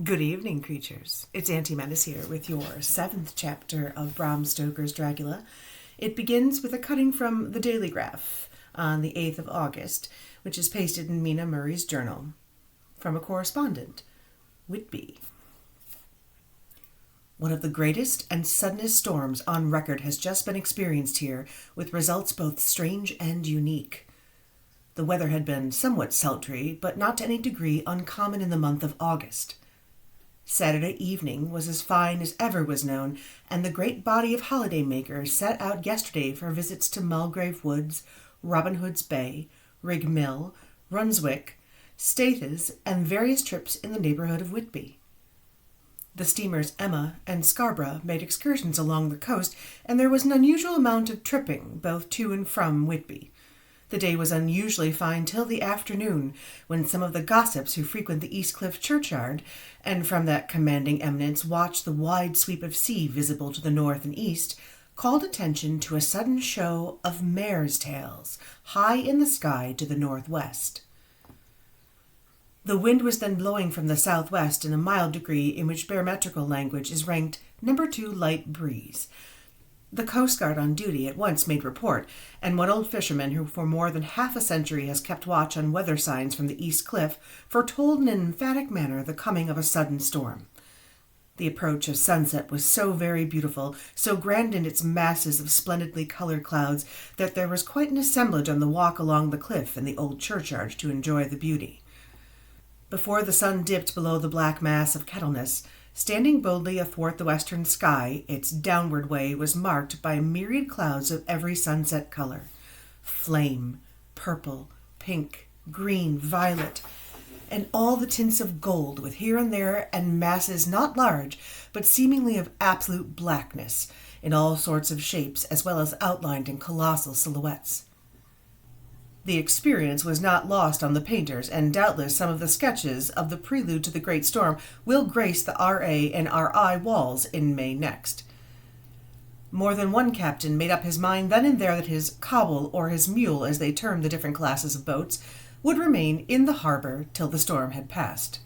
Good evening, creatures. It's Auntie Menace here with your 7th chapter of Bram Stoker's Dracula. It begins with a cutting from the Daily Graph on the 8th of August, which is pasted in Mina Murray's journal. From a correspondent, Whitby. One of the greatest and suddenest storms on record has just been experienced here, with results both strange and unique. The weather had been somewhat sultry, but not to any degree uncommon in the month of August. Saturday evening was as fine as ever was known, and the great body of holiday-makers set out yesterday for visits to Mulgrave Woods, Robin Hood's Bay, Rig Mill, Runswick, Stathes, and various trips in the neighbourhood of Whitby. The steamers Emma and Scarborough made excursions along the coast, and there was an unusual amount of tripping both to and from Whitby. The day was unusually fine till the afternoon, when some of the gossips who frequent the East Cliff churchyard, and from that commanding eminence watch the wide sweep of sea visible to the north and east, called attention to a sudden show of mares' tails high in the sky to the northwest. The wind was then blowing from the southwest in a mild degree in which barometrical language is ranked number 2 light breeze. The Coast Guard on duty at once made report, and one old fisherman who for more than half a century has kept watch on weather signs from the East Cliff foretold in an emphatic manner the coming of a sudden storm. The approach of sunset was so very beautiful, so grand in its masses of splendidly colored clouds, that there was quite an assemblage on the walk along the cliff in the old churchyard to enjoy the beauty. Before the sun dipped below the black mass of Kettleness, standing boldly athwart the western sky, its downward way was marked by myriad clouds of every sunset color: flame, purple, pink, green, violet, and all the tints of gold, with here and there and masses not large, but seemingly of absolute blackness, in all sorts of shapes, as well as outlined in colossal silhouettes. The experience was not lost on the painters, and doubtless some of the sketches of the prelude to the great storm will grace the R.A. and R.I. walls in May next. More than one captain made up his mind then and there that his cobble, or his mule, as they termed the different classes of boats, would remain in the harbour till the storm had passed.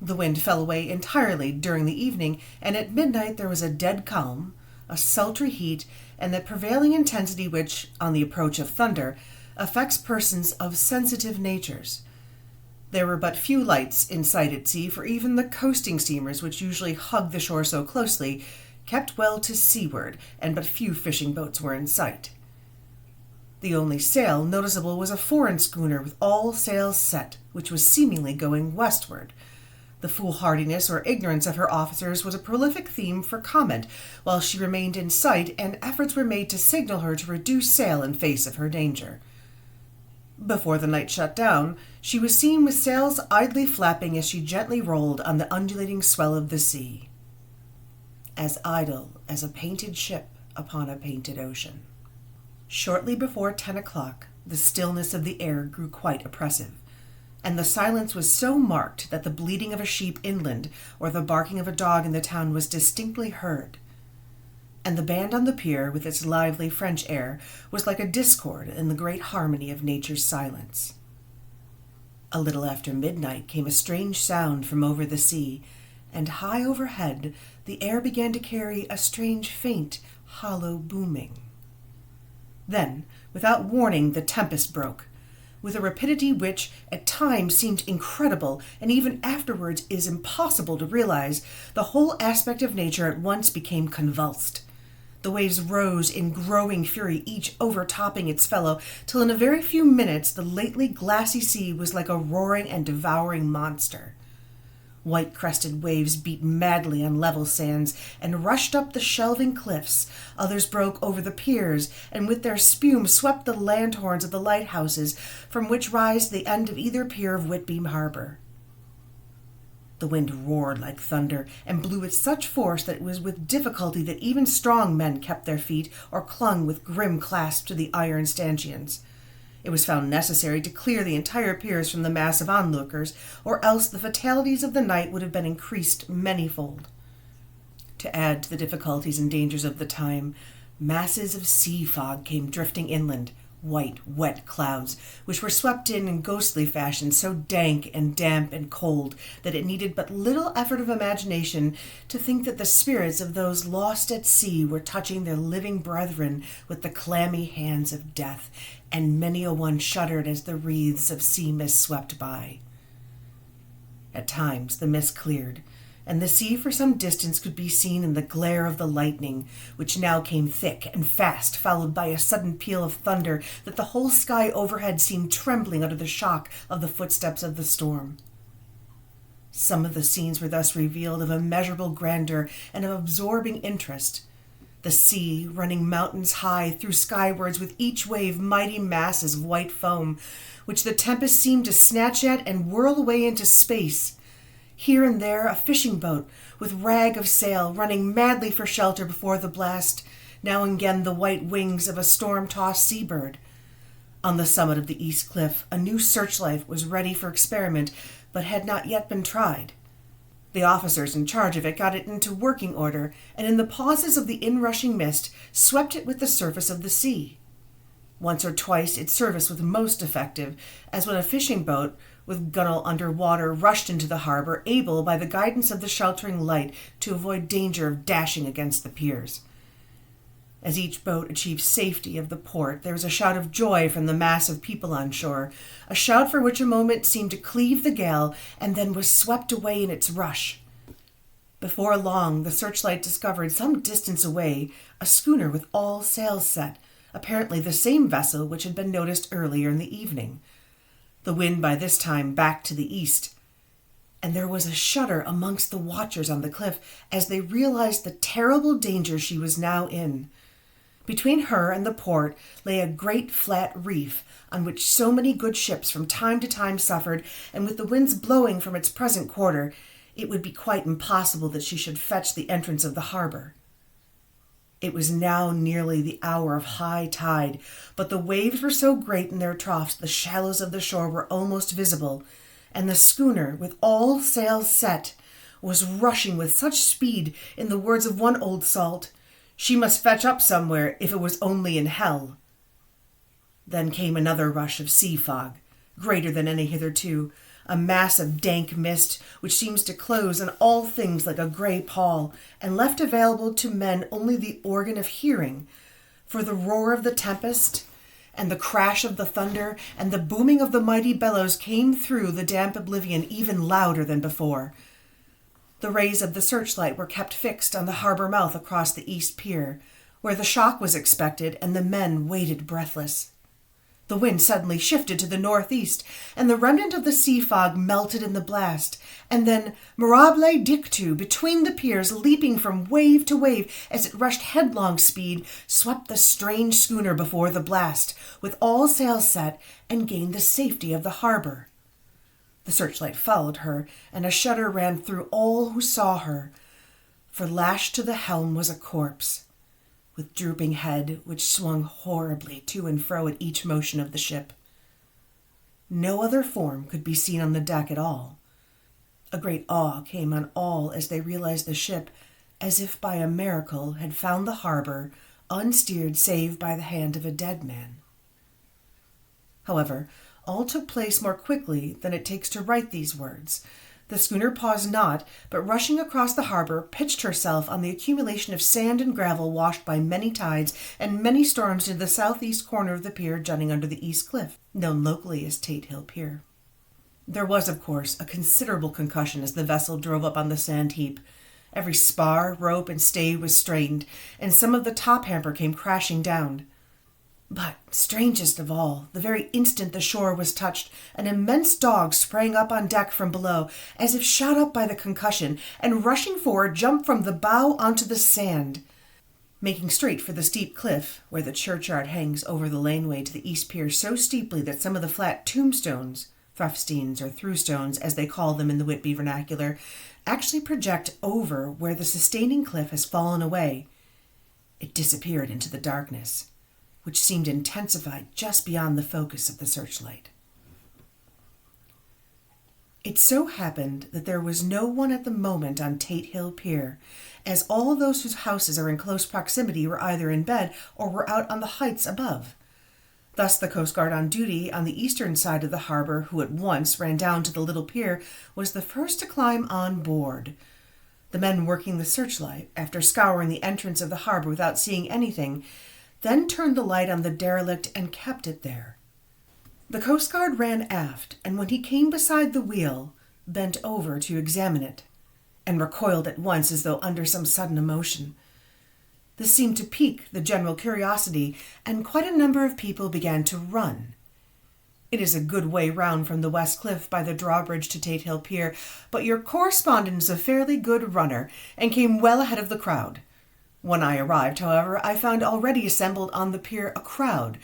The wind fell away entirely during the evening, and at midnight there was a dead calm, a sultry heat, and that prevailing intensity which, on the approach of thunder, affects persons of sensitive natures. There were but few lights in sight at sea, for even the coasting steamers, which usually hug the shore so closely, kept well to seaward, and but few fishing boats were in sight. The only sail noticeable was a foreign schooner with all sails set, which was seemingly going westward. The foolhardiness or ignorance of her officers was a prolific theme for comment while she remained in sight, and efforts were made to signal her to reduce sail in face of her danger. Before the night shut down, she was seen with sails idly flapping as she gently rolled on the undulating swell of the sea, as idle as a painted ship upon a painted ocean. Shortly before 10 o'clock, the stillness of the air grew quite oppressive, and the silence was so marked that the bleating of a sheep inland or the barking of a dog in the town was distinctly heard. And the band on the pier, with its lively French air, was like a discord in the great harmony of nature's silence. A little after midnight came a strange sound from over the sea, and high overhead the air began to carry a strange, faint, hollow booming. Then, without warning, the tempest broke, with a rapidity which at times seemed incredible, and even afterwards is impossible to realize. The whole aspect of nature at once became convulsed. The waves rose in growing fury, each overtopping its fellow, till in a very few minutes the lately glassy sea was like a roaring and devouring monster. White-crested waves beat madly on level sands and rushed up the shelving cliffs. Others broke over the piers, and with their spume swept the lanthorns of the lighthouses, from which rise the end of either pier of Whitby harbour. The wind roared like thunder, and blew with such force that it was with difficulty that even strong men kept their feet, or clung with grim clasp to the iron stanchions. It was found necessary to clear the entire piers from the mass of onlookers, or else the fatalities of the night would have been increased manyfold. To add to the difficulties and dangers of the time, masses of sea fog came drifting inland, white, wet clouds, which were swept in ghostly fashion, so dank and damp and cold that it needed but little effort of imagination to think that the spirits of those lost at sea were touching their living brethren with the clammy hands of death, and many a one shuddered as the wreaths of sea mist swept by. At times the mist cleared, and the sea for some distance could be seen in the glare of the lightning, which now came thick and fast, followed by a sudden peal of thunder that the whole sky overhead seemed trembling under the shock of the footsteps of the storm. Some of the scenes were thus revealed of immeasurable grandeur and of absorbing interest. The sea, running mountains high, threw skywards with each wave mighty masses of white foam, which the tempest seemed to snatch at and whirl away into space. Here and there a fishing boat, with rag of sail, running madly for shelter before the blast, now and again the white wings of a storm-tossed seabird. On the summit of the east cliff, a new searchlight was ready for experiment, but had not yet been tried. The officers in charge of it got it into working order, and in the pauses of the inrushing mist, swept it with the surface of the sea. Once or twice its service was most effective, as when a fishing boat, with gunwale under water, rushed into the harbor, able, by the guidance of the sheltering light, to avoid danger of dashing against the piers. As each boat achieved safety of the port, there was a shout of joy from the mass of people on shore, a shout for which a moment seemed to cleave the gale, and then was swept away in its rush. Before long, the searchlight discovered some distance away a schooner with all sails set, apparently the same vessel which had been noticed earlier in the evening. The wind by this time backed to the east, and there was a shudder amongst the watchers on the cliff as they realized the terrible danger she was now in. Between her and the port lay a great flat reef on which so many good ships from time to time suffered, and with the winds blowing from its present quarter, it would be quite impossible that she should fetch the entrance of the harbor. It was now nearly the hour of high tide, but the waves were so great in their troughs the shallows of the shore were almost visible, and the schooner, with all sails set, was rushing with such speed, in the words of one old salt, she must fetch up somewhere if it was only in hell. Then came another rush of sea fog, greater than any hitherto, a mass of dank mist which seems to close on all things like a grey pall, and left available to men only the organ of hearing, for the roar of the tempest and the crash of the thunder and the booming of the mighty bellows came through the damp oblivion even louder than before. The rays of the searchlight were kept fixed on the harbor mouth across the east pier, where the shock was expected, and the men waited breathless. The wind suddenly shifted to the northeast, and the remnant of the sea fog melted in the blast, and then, mirabile dictu, between the piers, leaping from wave to wave as it rushed headlong speed, swept the strange schooner before the blast, with all sails set, and gained the safety of the harbor. The searchlight followed her, and a shudder ran through all who saw her, for lashed to the helm was a corpse, with drooping head which swung horribly to and fro at each motion of the ship. No other form could be seen on the deck at all. A great awe came on all as they realized the ship, as if by a miracle, had found the harbor, unsteered save by the hand of a dead man. However, all took place more quickly than it takes to write these words. The schooner paused not, but rushing across the harbor, pitched herself on the accumulation of sand and gravel washed by many tides and many storms to the southeast corner of the pier jutting under the east cliff, known locally as Tate Hill Pier. There was, of course, a considerable concussion as the vessel drove up on the sand heap. Every spar, rope, and stay was strained, and some of the top hamper came crashing down. But, strangest of all, the very instant the shore was touched, an immense dog sprang up on deck from below, as if shot up by the concussion, and rushing forward jumped from the bow onto the sand. Making straight for the steep cliff, where the churchyard hangs over the laneway to the east pier so steeply that some of the flat tombstones, thruffsteins or throughstones as they call them in the Whitby vernacular, actually project over where the sustaining cliff has fallen away, it disappeared into the darkness, which seemed intensified just beyond the focus of the searchlight. It so happened that there was no one at the moment on Tate Hill Pier, as all those whose houses are in close proximity were either in bed or were out on the heights above. Thus the Coast Guard on duty on the eastern side of the harbor, who at once ran down to the little pier, was the first to climb on board. The men working the searchlight, after scouring the entrance of the harbor without seeing anything, then turned the light on the derelict and kept it there. The Coast Guard ran aft, and when he came beside the wheel, bent over to examine it, and recoiled at once as though under some sudden emotion. This seemed to pique the general curiosity, and quite a number of people began to run. It is a good way round from the West Cliff by the drawbridge to Tate Hill Pier, but your correspondent is a fairly good runner, and came well ahead of the crowd. When I arrived, however, I found already assembled on the pier a crowd,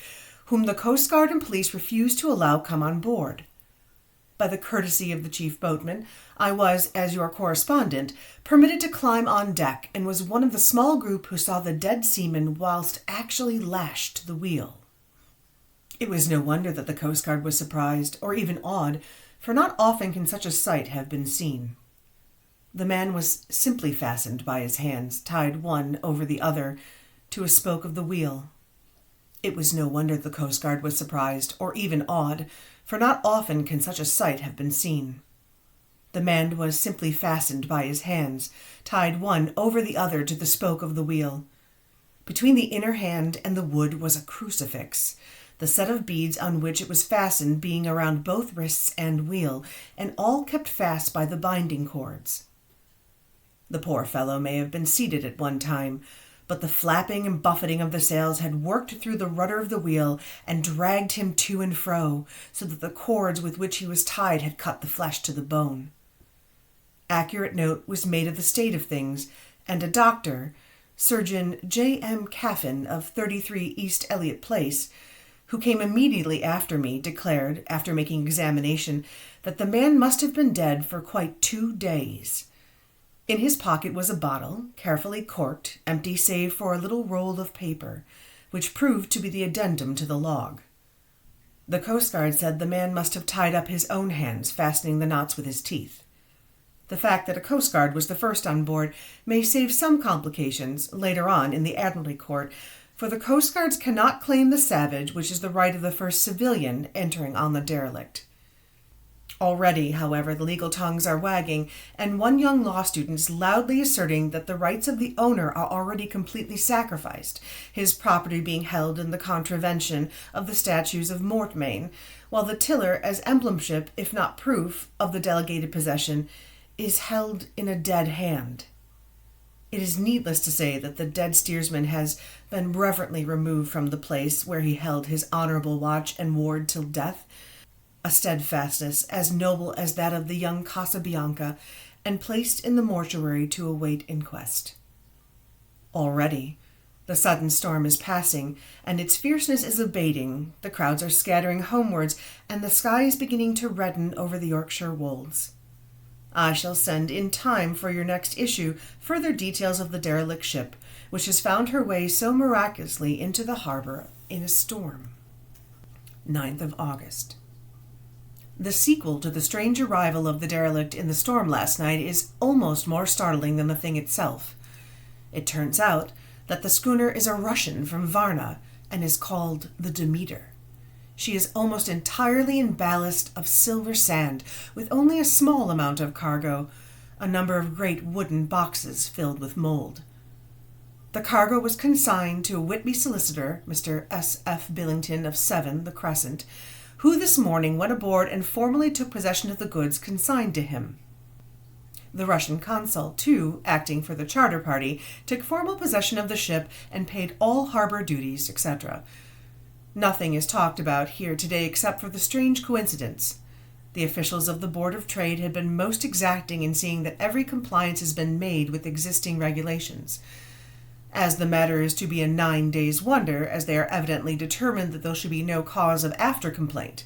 whom the Coast Guard and police refused to allow come on board. By the courtesy of the chief boatman, I was, as your correspondent, permitted to climb on deck, and was one of the small group who saw the dead seaman whilst actually lashed to the wheel. It was no wonder that the Coast Guard was surprised, or even awed, for not often can such a sight have been seen. The man was simply fastened by his hands, tied one over the other, to a spoke of the wheel. It was no wonder the Coast Guard was surprised, or even awed, for not often can such a sight have been seen. The man was simply fastened by his hands, tied one over the other to the spoke of the wheel. Between the inner hand and the wood was a crucifix, the set of beads on which it was fastened being around both wrists and wheel, and all kept fast by the binding cords. The poor fellow may have been seated at one time, but the flapping and buffeting of the sails had worked through the rudder of the wheel and dragged him to and fro, so that the cords with which he was tied had cut the flesh to the bone. Accurate note was made of the state of things, and a doctor, Surgeon J.M. Caffin of 33 East Elliot Place, who came immediately after me, declared, after making examination, that the man must have been dead for quite 2 days. In his pocket was a bottle, carefully corked, empty save for a little roll of paper, which proved to be the addendum to the log. The Coast Guard said the man must have tied up his own hands, fastening the knots with his teeth. The fact that a Coast Guard was the first on board may save some complications later on in the Admiralty Court, for the Coast Guards cannot claim the savage, which is the right of the first civilian entering on the derelict. Already, however, the legal tongues are wagging, and one young law student is loudly asserting that the rights of the owner are already completely sacrificed, his property being held in the contravention of the statutes of mortmain, while the tiller, as emblemship, if not proof, of the delegated possession, is held in a dead hand. It is needless to say that the dead steersman has been reverently removed from the place where he held his honourable watch and ward till death, a steadfastness as noble as that of the young Casabianca, and placed in the mortuary to await inquest. Already, the sudden storm is passing, and its fierceness is abating, the crowds are scattering homewards, and the sky is beginning to redden over the Yorkshire wolds. I shall send in time for your next issue further details of the derelict ship, which has found her way so miraculously into the harbor in a storm. 9th of August. The sequel to the strange arrival of the derelict in the storm last night is almost more startling than the thing itself. It turns out that the schooner is a Russian from Varna and is called the Demeter. She is almost entirely in ballast of silver sand, with only a small amount of cargo, a number of great wooden boxes filled with mold. The cargo was consigned to a Whitby solicitor, Mr. S.F. Billington of 7, the Crescent, who this morning went aboard and formally took possession of the goods consigned to him. The Russian consul, too, acting for the charter party, took formal possession of the ship and paid all harbor duties, etc. Nothing is talked about here today except for the strange coincidence. The officials of the Board of Trade had been most exacting in seeing that every compliance has been made with existing regulations. As the matter is to be a 9 days' wonder, as they are evidently determined that there should be no cause of after-complaint.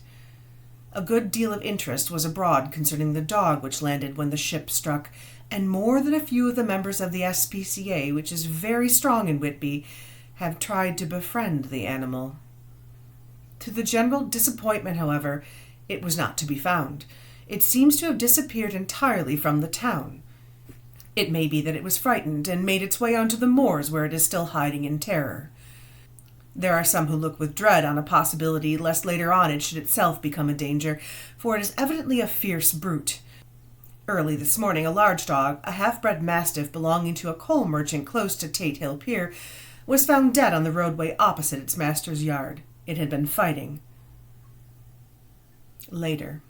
A good deal of interest was abroad concerning the dog which landed when the ship struck, and more than a few of the members of the SPCA, which is very strong in Whitby, have tried to befriend the animal. To the general disappointment, however, it was not to be found. It seems to have disappeared entirely from the town. It may be that it was frightened and made its way onto the moors where it is still hiding in terror. There are some who look with dread on a possibility lest later on it should itself become a danger, for it is evidently a fierce brute. Early this morning, a large dog, a half-bred mastiff belonging to a coal merchant close to Tate Hill Pier, was found dead on the roadway opposite its master's yard. It had been fighting. Later.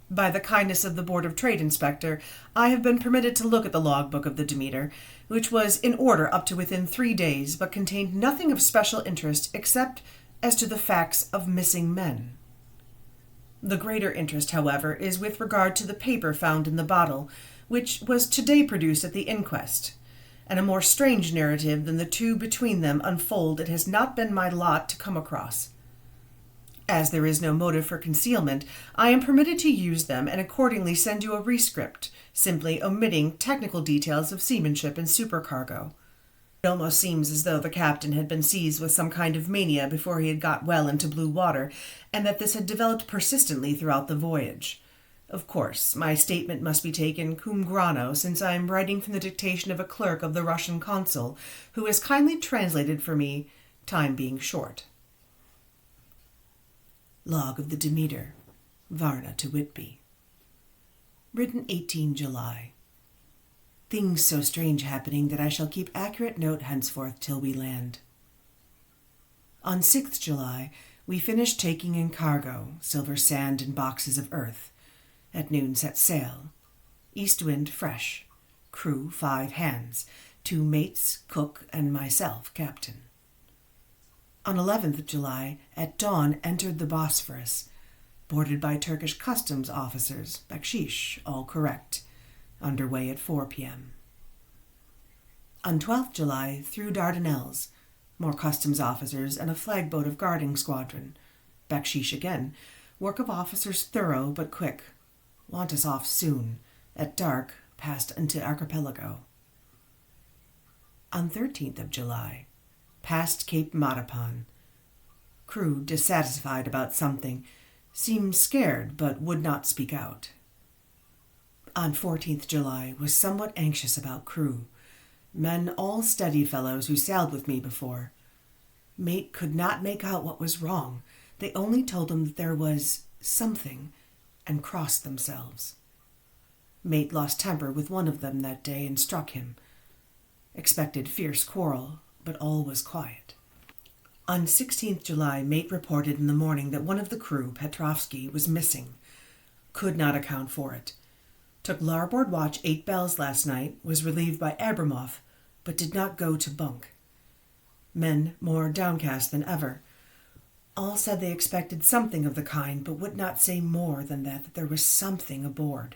By the kindness of the Board of Trade Inspector, I have been permitted to look at the logbook of the Demeter, which was in order up to within 3 days, but contained nothing of special interest except as to the facts of missing men. The greater interest, however, is with regard to the paper found in the bottle, which was today produced at the inquest, and a more strange narrative than the two between them unfold it has not been my lot to come across. As there is no motive for concealment, I am permitted to use them and accordingly send you a rescript, simply omitting technical details of seamanship and supercargo. It almost seems as though the captain had been seized with some kind of mania before he had got well into blue water, and that this had developed persistently throughout the voyage. Of course, my statement must be taken cum grano, since I am writing from the dictation of a clerk of the Russian consul, who has kindly translated for me, time being short. Log of the Demeter, Varna to Whitby. Written 18 July. Things so strange happening that I shall keep accurate note henceforth till we land. On 6th July, we finished taking in cargo, silver sand and boxes of earth. At noon set sail. East wind fresh. Crew 5 hands, 2 mates, cook, and myself, captain. On 11th July, at dawn entered the Bosphorus, boarded by Turkish customs officers, bakshish, all correct, under way at 4 p.m. On 12th July, through Dardanelles, more customs officers and a flagboat of guarding squadron, bakshish again, work of officers thorough but quick, want us off soon, at dark, passed into archipelago. On 13th of July, passed Cape Matapan. Crew dissatisfied about something, seemed scared but would not speak out. On 14th July was somewhat anxious about crew, men all steady fellows who sailed with me before. Mate could not make out what was wrong. They only told him that there was something, and crossed themselves. Mate lost temper with one of them that day and struck him. Expected fierce quarrel, but all was quiet. On 16th July, mate reported in the morning that one of the crew, Petrovsky, was missing. Could not account for it. Took larboard watch 8 bells last night, was relieved by Abramov, but did not go to bunk. Men more downcast than ever. All said they expected something of the kind, but would not say more than that there was something aboard.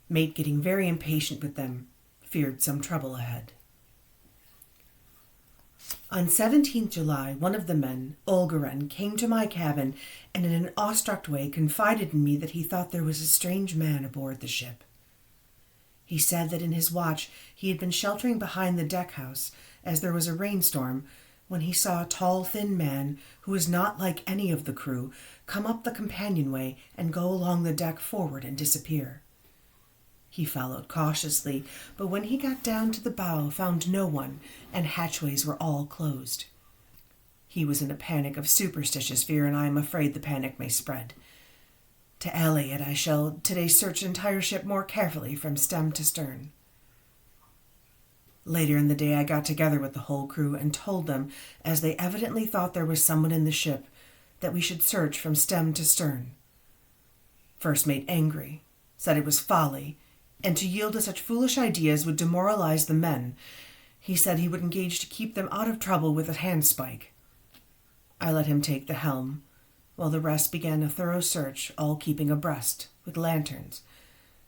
Mate getting very impatient with them, feared some trouble ahead. On 17th July, one of the men, Olgaren, came to my cabin and in an awestruck way confided in me that he thought there was a strange man aboard the ship. He said that in his watch he had been sheltering behind the deck-house as there was a rainstorm when he saw a tall, thin man who was not like any of the crew come up the companionway and go along the deck forward and disappear. He followed cautiously, but when he got down to the bow found no one, and hatchways were all closed. He was in a panic of superstitious fear, and I am afraid the panic may spread. To allay it, I shall today search the entire ship more carefully from stem to stern. Later in the day I got together with the whole crew and told them, as they evidently thought there was someone in the ship, that we should search from stem to stern. First mate angry, said it was folly, and to yield to such foolish ideas would demoralize the men. He said he would engage to keep them out of trouble with a handspike. I let him take the helm, while the rest began a thorough search, all keeping abreast, with lanterns.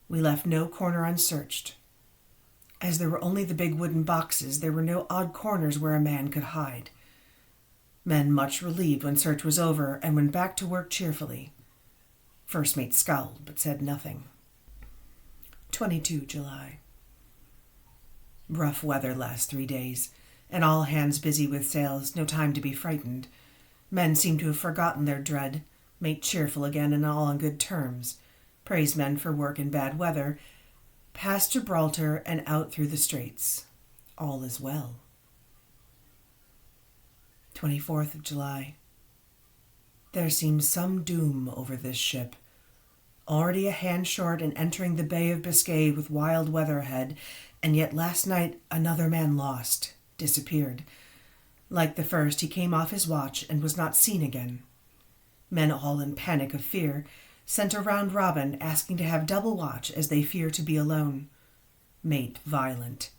We left no corner unsearched. As there were only the big wooden boxes, there were no odd corners where a man could hide. Men much relieved when search was over, and went back to work cheerfully. First mate scowled, but said nothing. 22 July. Rough weather last 3 days, and all hands busy with sails, no time to be frightened. Men seem to have forgotten their dread, mate cheerful again and all on good terms. Praise men for work in bad weather. Past Gibraltar and out through the straits. All is well. 24th of July. There seems some doom over this ship. Already a hand short and entering the Bay of Biscay with wild weather ahead, and yet last night another man lost, disappeared. Like the first, he came off his watch and was not seen again. Men all in panic of fear sent a round robin asking to have double watch as they fear to be alone. Mate violent.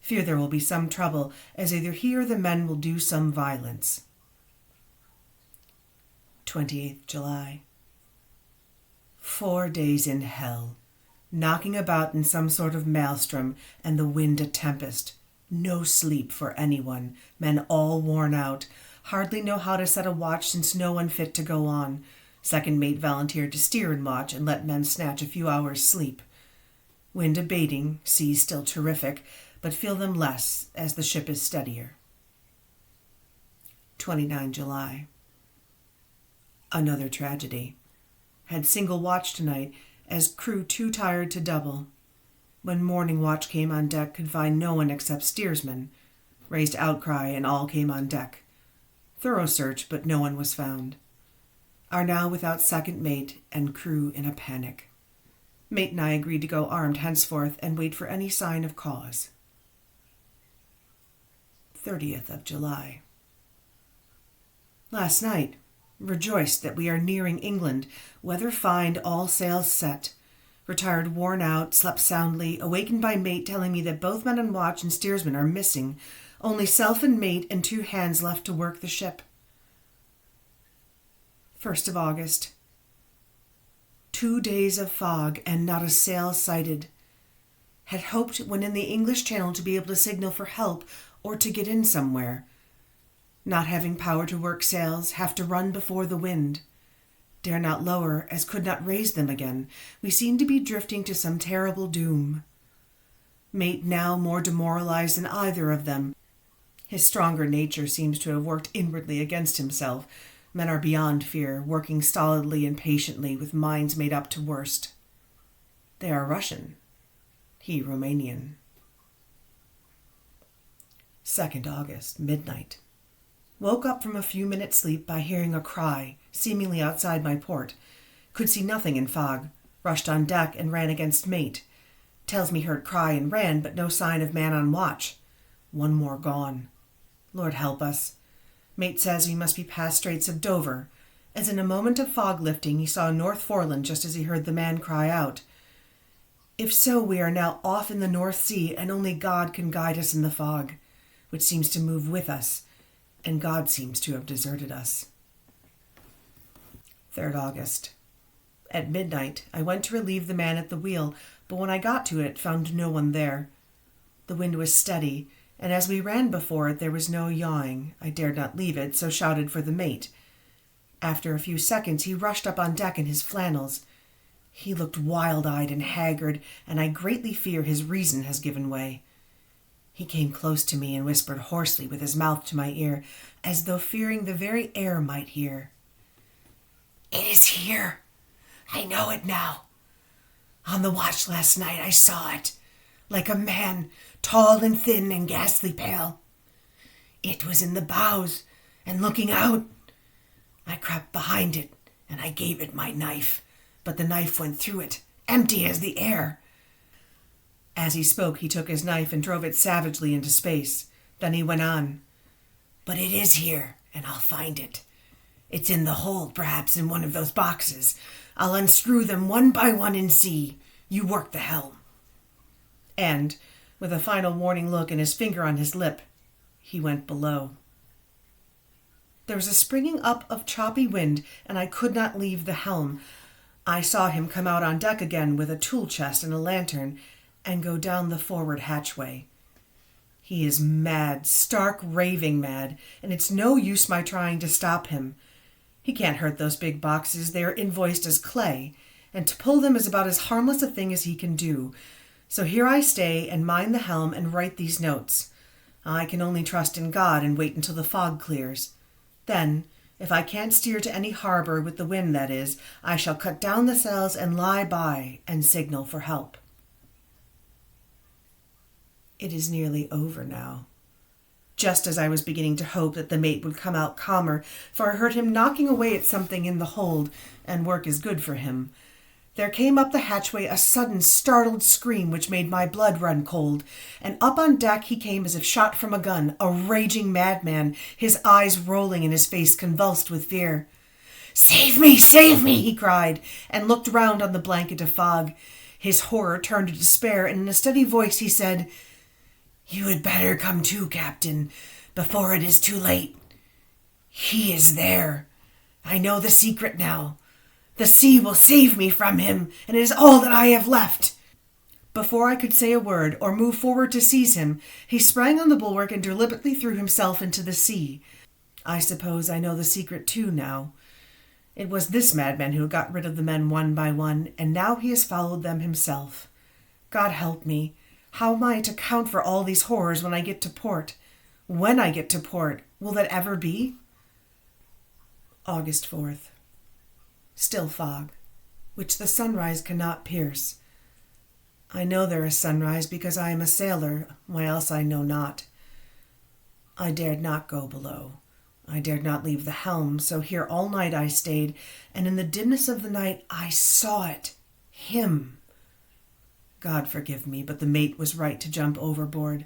Fear there will be some trouble, as either he or the men will do some violence. 28th July. 4 days in hell, knocking about in some sort of maelstrom, and the wind a tempest. No sleep for anyone, men all worn out, hardly know how to set a watch since no one fit to go on. Second mate volunteered to steer and watch and let men snatch a few hours' sleep. Wind abating, sea still terrific, but feel them less as the ship is steadier. 29 July. Another tragedy. Had single watch tonight, as crew too tired to double. When morning watch came on deck, could find no one except steersman. Raised outcry, and all came on deck. Thorough search, but no one was found. Are now without second mate, and crew in a panic. Mate and I agreed to go armed henceforth, and wait for any sign of cause. 30th of July. Last night, rejoiced that we are nearing England, weather fine, all sails set. Retired worn out, slept soundly, awakened by mate telling me that both men on watch and steersman are missing, only self and mate and 2 hands left to work the ship. 1st of August. 2 days of fog and not a sail sighted. Had hoped when in the English Channel to be able to signal for help or to get in somewhere. Not having power to work sails, have to run before the wind. Dare not lower, as could not raise them again. We seem to be drifting to some terrible doom. Mate now more demoralized than either of them. His stronger nature seems to have worked inwardly against himself. Men are beyond fear, working stolidly and patiently with minds made up to worst. They are Russian. He Romanian. 2nd August, midnight. Woke up from a few minutes' sleep by hearing a cry, seemingly outside my port. Could see nothing in fog. Rushed on deck and ran against mate. Tells me heard cry and ran, but no sign of man on watch. One more gone. Lord help us. Mate says we must be past Straits of Dover, as in a moment of fog lifting he saw North Foreland just as he heard the man cry out. If so, we are now off in the North Sea, and only God can guide us in the fog, which seems to move with us, and God seems to have deserted us. 3rd August. At midnight, I went to relieve the man at the wheel, but when I got to it, found no one there. The wind was steady, and as we ran before it, there was no yawing. I dared not leave it, so shouted for the mate. After a few seconds, he rushed up on deck in his flannels. He looked wild-eyed and haggard, and I greatly fear his reason has given way. He came close to me and whispered hoarsely with his mouth to my ear, as though fearing the very air might hear. "It is here. I know it now. On the watch last night I saw it, like a man, tall and thin and ghastly pale. It was in the bows and looking out. I crept behind it and I gave it my knife, but the knife went through it, empty as the air." As he spoke, he took his knife and drove it savagely into space. Then he went on. "But it is here, and I'll find it. It's in the hold, perhaps in one of those boxes. I'll unscrew them one by one and see. You work the helm." And, with a final warning look and his finger on his lip, he went below. There was a springing up of choppy wind, and I could not leave the helm. I saw him come out on deck again with a tool chest and a lantern, and go down the forward hatchway. He is mad, stark raving mad, and it's no use my trying to stop him. He can't hurt those big boxes, they are invoiced as clay, and to pull them is about as harmless a thing as he can do. So here I stay and mind the helm and write these notes. I can only trust in God and wait until the fog clears. Then, if I can't steer to any harbor with the wind, that is, I shall cut down the sails and lie by and signal for help. It is nearly over now. just as I was beginning to hope that the mate would come out calmer, for I heard him knocking away at something in the hold, and work is good for him. There came up the hatchway a sudden startled scream which made my blood run cold, and up on deck he came as if shot from a gun, a raging madman, his eyes rolling and his face convulsed with fear. Save me, he cried, and looked round on the blanket of fog. His horror turned to despair, and in a steady voice he said, You had better come to, Captain, before it is too late. He is there. I know the secret now. The sea will save me from him, and it is all that I have left. Before I could say a word or move forward to seize him, he sprang on the bulwark and deliberately threw himself into the sea. I suppose I know the secret too now. It was this madman who got rid of the men one by one, and now he has followed them himself. God help me. How am I to account for all these horrors when I get to port? When I get to port, will that ever be? August 4th. Still fog, which the sunrise cannot pierce. I know there is sunrise because I am a sailor, why else I know not. I dared not go below. I dared not leave the helm, so here all night I stayed, and in the dimness of the night I saw it, him. God forgive me, but the mate was right to jump overboard.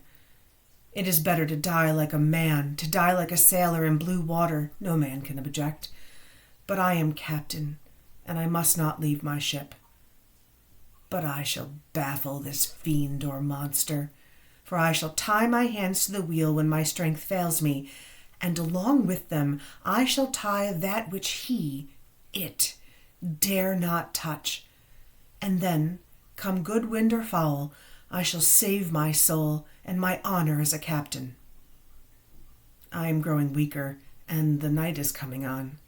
It is better to die like a man, to die like a sailor in blue water. No man can object. But I am captain, and I must not leave my ship. But I shall baffle this fiend or monster, for I shall tie my hands to the wheel when my strength fails me, and along with them I shall tie that which it, dare not touch. And then, come good wind or foul, I shall save my soul and my honor as a captain. I am growing weaker, and the night is coming on.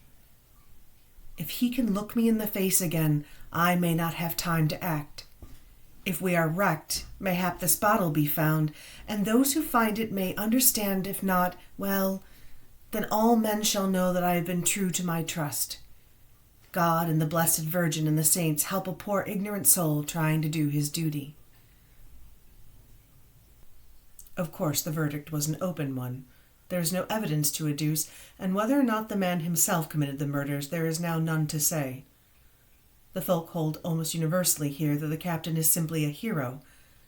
If he can look me in the face again, I may not have time to act. If we are wrecked, mayhap this bottle be found, and those who find it may understand. If not, well, then all men shall know that I have been true to my trust. God and the Blessed Virgin and the saints help a poor ignorant soul trying to do his duty. Of course, the verdict was an open one. There is no evidence to adduce, and whether or not the man himself committed the murders, there is now none to say. The folk hold almost universally here that the captain is simply a hero,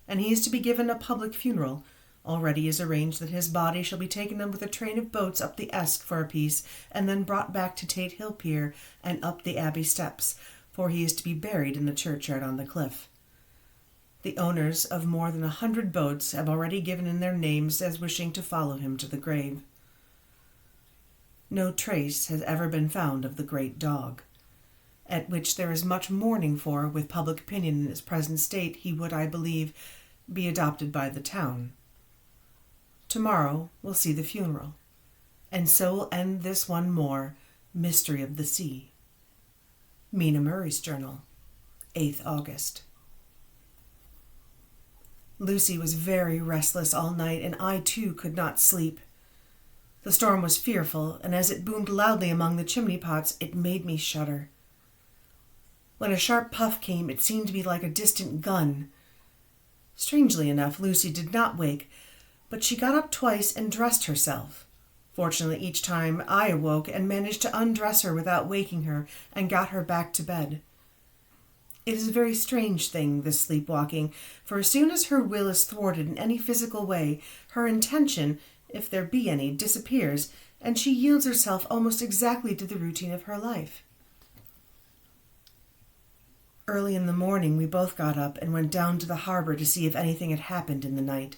and he is to be given a public funeral. Already is arranged that his body shall be taken in with a train of boats up the Esk for a piece, and then brought back to Tate Hill Pier and up the Abbey steps, for he is to be buried in the churchyard on the cliff. The owners of more than 100 boats have already given in their names as wishing to follow him to the grave. No trace has ever been found of the great dog, at which there is much mourning for, with public opinion in its present state. He would, I believe, be adopted by the town. Tomorrow we'll see the funeral, and so will end this one more mystery of the sea. Mina Murray's Journal, 8th August. Lucy was very restless all night, and I too could not sleep. The storm was fearful, and as it boomed loudly among the chimney pots, it made me shudder. When a sharp puff came, it seemed to be like a distant gun. Strangely enough, Lucy did not wake, but she got up twice and dressed herself. Fortunately, each time I awoke and managed to undress her without waking her and got her back to bed. It is a very strange thing, this sleepwalking, for as soon as her will is thwarted in any physical way, her intention, if there be any, disappears, and she yields herself almost exactly to the routine of her life. Early in the morning we both got up and went down to the harbor to see if anything had happened in the night.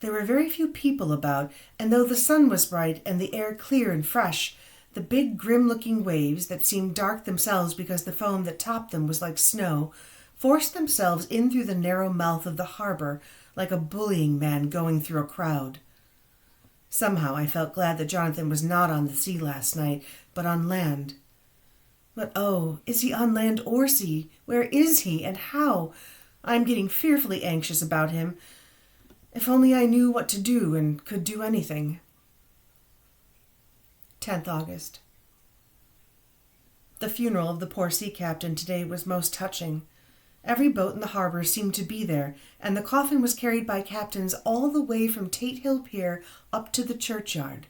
There were very few people about, and though the sun was bright and the air clear and fresh, the big grim-looking waves, that seemed dark themselves because the foam that topped them was like snow, forced themselves in through the narrow mouth of the harbor like a bullying man going through a crowd. Somehow I felt glad that Jonathan was not on the sea last night, but on land. But oh, is he on land or sea? Where is he, and how? I am getting fearfully anxious about him. If only I knew what to do and could do anything. 10th August. The funeral of the poor sea captain today was most touching, Every boat in the harbor seemed to be there, and the coffin was carried by captains all the way from Tate Hill Pier up to the churchyard.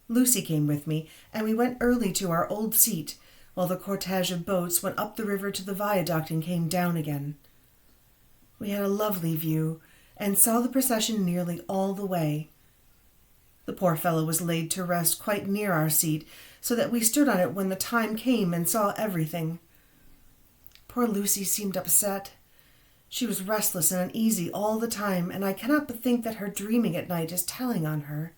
Lucy came with me, and we went early to our old seat, while the cortege of boats went up the river to the viaduct and came down again. We had a lovely view, and saw the procession nearly all the way. The poor fellow was laid to rest quite near our seat, so that we stood on it when the time came and saw everything. Poor Lucy seemed upset. She was restless and uneasy all the time, and I cannot but think that her dreaming at night is telling on her.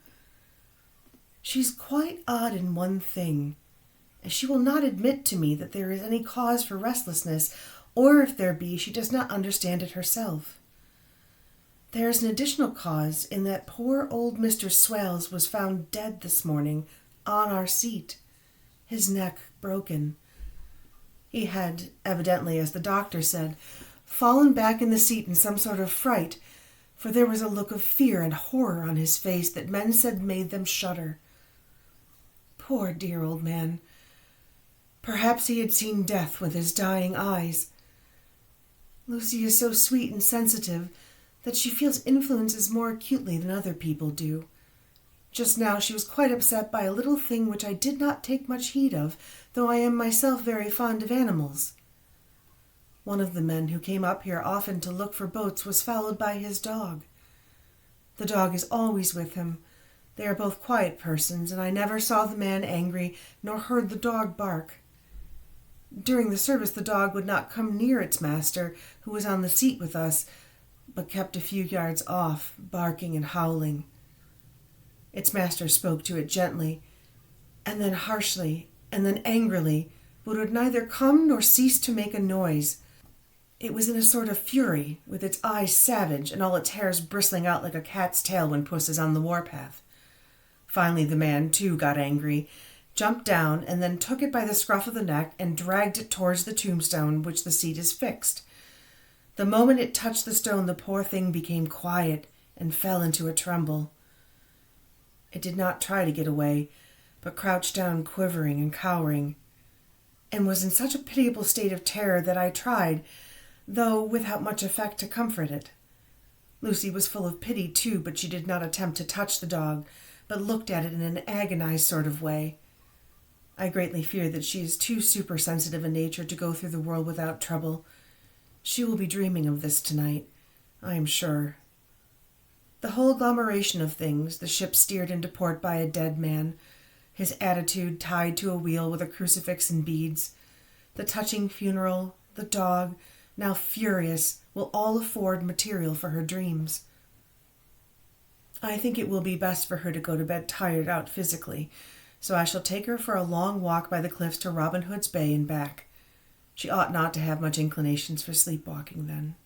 She's quite odd in one thing, and she will not admit to me that there is any cause for restlessness, or if there be, she does not understand it herself. There is an additional cause in that poor old Mr. Swales was found dead this morning on our seat, his neck broken. He had, evidently, as the doctor said, fallen back in the seat in some sort of fright, for there was a look of fear and horror on his face that men said made them shudder. Poor dear old man. Perhaps he had seen death with his dying eyes. Lucy is so sweet and sensitive that she feels influences more acutely than other people do. Just now she was quite upset by a little thing which I did not take much heed of, though I am myself very fond of animals. One of the men who came up here often to look for boats was followed by his dog. The dog is always with him. They are both quiet persons, and I never saw the man angry nor heard the dog bark. During the service the dog would not come near its master, who was on the seat with us, but kept a few yards off, barking and howling. Its master spoke to it gently, and then harshly, and then angrily, but would neither come nor cease to make a noise. It was in a sort of fury, with its eyes savage, and all its hairs bristling out like a cat's tail when puss is on the warpath. Finally the man, too, got angry, jumped down, and then took it by the scruff of the neck and dragged it towards the tombstone which the seat is fixed. The moment it touched the stone, the poor thing became quiet and fell into a tremble. It did not try to get away, but crouched down quivering and cowering, and was in such a pitiable state of terror that I tried, though without much effect, to comfort it. Lucy was full of pity too, but she did not attempt to touch the dog, but looked at it in an agonized sort of way. I greatly fear that she is too supersensitive a nature to go through the world without trouble. She will be dreaming of this tonight, I am sure. The whole agglomeration of things, the ship steered into port by a dead man, his attitude tied to a wheel with a crucifix and beads, the touching funeral, the dog, now furious, will all afford material for her dreams. I think it will be best for her to go to bed tired out physically, so I shall take her for a long walk by the cliffs to Robin Hood's Bay and back. She ought not to have much inclinations for sleepwalking then.